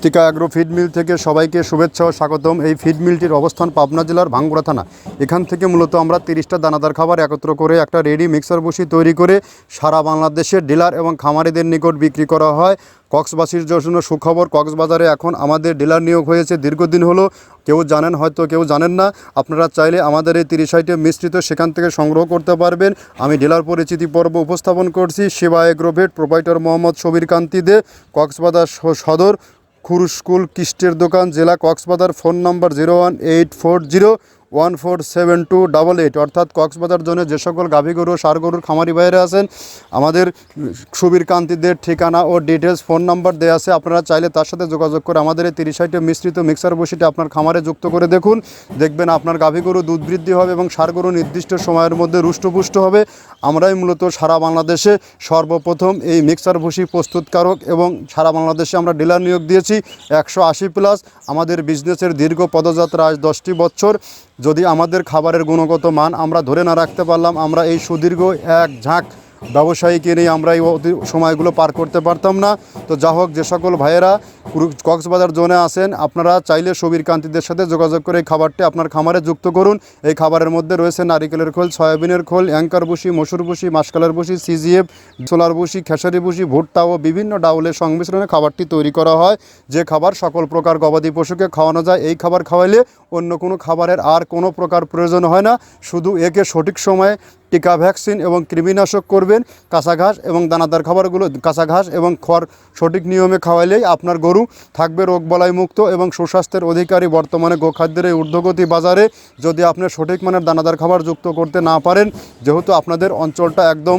মৃত্তিকা agro feed mill থেকে সবাইকে শুভেচ্ছা ও স্বাগতম। এই ফিড মিলটির অবস্থান পাবনা জেলার ভাঙ্গুড়া থানা। এখান থেকে মূলত আমরা 30টা দানাদার খাবার একত্র করে একটা রেডি মিক্সার বসি তৈরি করে সারা বাংলাদেশের ডিলার এবং খামারিদের নিকট বিক্রি করা হয়। কক্সবাসীর জন্য সুখবর, কক্সবাজারে এখন আমাদের ডিলার নিয়োগ হয়েছে দীর্ঘদিন হলো। কেউ জানেন, হয়তো কেউ জানেন না। আপনারা চাইলে আমাদের এই 30 আইটেম মিশ্রিত সেখান থেকে সংগ্রহ করতে পারবেন। আমি ডিলার পরিচিতি পর্ব উপস্থাপন করছি। শিবা এগ্রোভেট, প্রোপাইটর মোহাম্মদ শবীর কান্তি দে, কক্সবাজার সদর, খুরু স্কুল, কিস্টের দোকান, জেলা কক্সবাজার। ফোন নম্বর 01840147288, অর্থাৎ কক্সবাজার জোনে যে সকল গাভী গরু ষাঁড় গরুর খামারি বাইরে আছেন, আমাদের সুবীর কান্তিদের ঠিকানা ও ডিটেলস ফোন নাম্বার দেওয়া আছে। আপনারা চাইলে তার সাথে যোগাযোগ করে আমাদের এই 30 আইটেম মিশ্রিত মিক্সার বসিটা আপনার খামারে যুক্ত করে দেখুন। দেখবেন আপনার গাভী গরু দুধ বৃদ্ধি হবে এবং ষাঁড় গরু নির্দিষ্ট সময়ের মধ্যে রুষ্টপুষ্ট হবে। আমরাই মূলত সারা বাংলাদেশে সর্বপ্রথম এই মিক্সার বসি প্রস্তুতকারক এবং সারা বাংলাদেশে আমরা ডিলার নিয়োগ দিয়েছি 180+। আমাদের বিজনেসের দীর্ঘ পদযাত্রা আজ 10টি বছর। যদি আমাদের খাবারের গুণগত মান আমরা ধরে না রাখতে পারলাম, আমরা এই সুদীর্ঘ এক ঝাঁক ব্যবসায়ীকে নিয়ে আমরা এই সময়গুলো পার করতে পারতাম না। তো যা হোক, যে সকল ভাইয়েরা কক্সবাজার জোনে আসেন, আপনারা চাইলে শবীর কান্তিদের সাথে যোগাযোগ করে এই খাবারটি আপনার খামারে যুক্ত করুন। এই খাবারের মধ্যে রয়েছে নারিকেলের খোল, সয়াবিনের খোল, অ্যাঙ্কার বসি, মসুর বসি, মাসকালের বসি, সিজিএফ, সোলার বসি, খেসারি বসি, ভুট্টা ও বিভিন্ন ডাউলের সংমিশ্রণে খাবারটি তৈরি করা হয়। যে খাবার সকল প্রকার গবাদি পশুকে খাওয়ানো যায়। এই খাবার খাওয়াইলে অন্য কোনো খাবারের আর কোনো প্রকার প্রয়োজন হয় না। শুধু একে সঠিক সময়ে টিকা, ভ্যাকসিন এবং কৃমিনাশক করবেন। কাঁচা ঘাস এবং দানাদার খাবারগুলো, কাঁচা ঘাস এবং খড় সঠিক নিয়মে খাওয়াইলেই আপনার গরু থাকবে রোগবালাই মুক্ত এবং সুস্বাস্থ্যের অধিকারী। বর্তমানে গোখাদ্যের এই ঊর্ধ্বগতি বাজারে যদি আপনি সঠিক মানের দানাদার খাবার যুক্ত করতে না পারেন, যেহেতু আপনাদের অঞ্চলটা একদম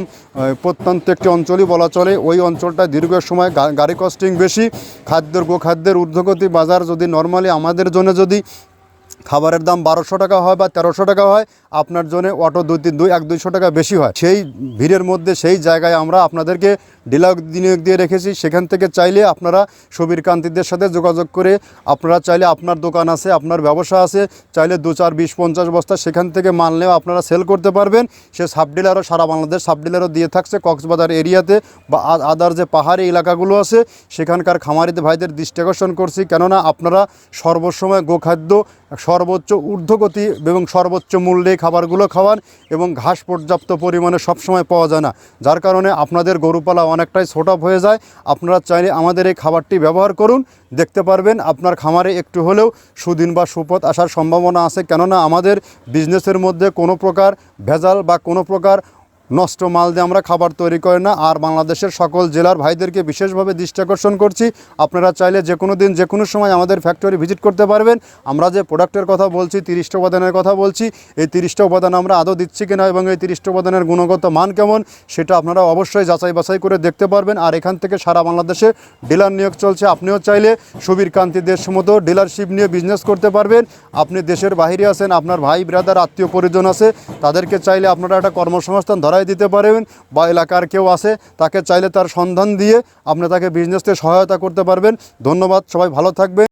প্রত্যন্ত একটি অঞ্চলই বলা চলে, ওই অঞ্চলটায় দীর্ঘ সময় গাড়ি কস্টিং বেশি, গোখাদ্যের ঊর্ধ্বগতি বাজার যদি নর্মালি আমাদের জন্য যদি খাবারের দাম 1200 টাকা হয় বা 1300 টাকা হয়, আপনার জন্য অটো 100-200 টাকা বেশি হয়। সেই ভিড়ের মধ্যে সেই জায়গায় আমরা আপনাদেরকে ডিলার নিয়োগ দিয়ে রেখেছি। সেখান থেকে চাইলে আপনারা শবীর কান্তিদের সাথে যোগাযোগ করে, আপনারা চাইলে, আপনার দোকান আছে, আপনার ব্যবসা আছে, চাইলে 2, 4, 20, 50 বস্তা সেখান থেকে মাল নিয়েও আপনারা সেল করতে পারবেন। সে সাব ডিলারও সারা বাংলাদেশ সাব ডিলারও দিয়ে থাকছে কক্সবাজার এরিয়াতে বা আদার যে পাহাড়ি এলাকাগুলো আছে সেখানকার খামারিদের ভাইদের দৃষ্টি আকর্ষণ করছি। কেননা আপনারা সর্বসময় গোখাদ্য সর্বোচ্চ ঊর্ধ্বগতি এবং সর্বোচ্চ মূল্যে খাবারগুলো খাওয়ান এবং ঘাস পর্যাপ্ত পরিমাণে সবসময় পাওয়া যায় না, যার কারণে আপনাদের গরুপালা অনেকটাই ছোট আপ হয়ে যায়। আপনারা চাইলে আমাদের এই খাবারটি ব্যবহার করুন, দেখতে পারবেন আপনার খামারে একটু হলেও সুদিন বা সুপথ আসার সম্ভাবনা আছে। কেননা আমাদের বিজনেসের মধ্যে কোনো প্রকার ভেজাল বা কোনো প্রকার নষ্ট মাল দিয়ে আমরা খাবার তৈরি করি না। আর বাংলাদেশের সকল জেলার ভাইদেরকে বিশেষভাবে দৃষ্টি আকর্ষণ করছি, আপনারা চাইলে যে কোনো দিন যে কোনো সময় আমাদের ফ্যাক্টরি ভিজিট করতে পারবেন। আমরা যে প্রোডাক্টের কথা বলছি, 30টা উপাদানের কথা বলছি, এই 30টা উপাদান আমরা আদৌ দিচ্ছি কিনা এবং এই 30টা উপাদানের গুণগত মান কেমন, সেটা আপনারা অবশ্যই যাচাই বাছাই করে দেখতে পারবেন। আর এখান থেকে সারা বাংলাদেশে ডিলার নিয়োগ চলছে। আপনিও চাইলে শবীর কান্তি দেশ মতো ডিলারশিপ নিয়ে বিজনেস করতে পারবেন। আপনি দেশের বাইরে আছেন, আপনার ভাই ব্রাদার আত্মীয় পরিজন আছে, তাদেরকে চাইলে আপনারা একটা কর্মসংস্থান দিতে পারবেন বা এলাকার কেউ আছে তাকে চাইলে তার সন্ধান দিয়ে আপনি তাকে বিজনেসে সহায়তা করতে পারবেন। ধন্যবাদ, সবাই ভালো থাকবেন।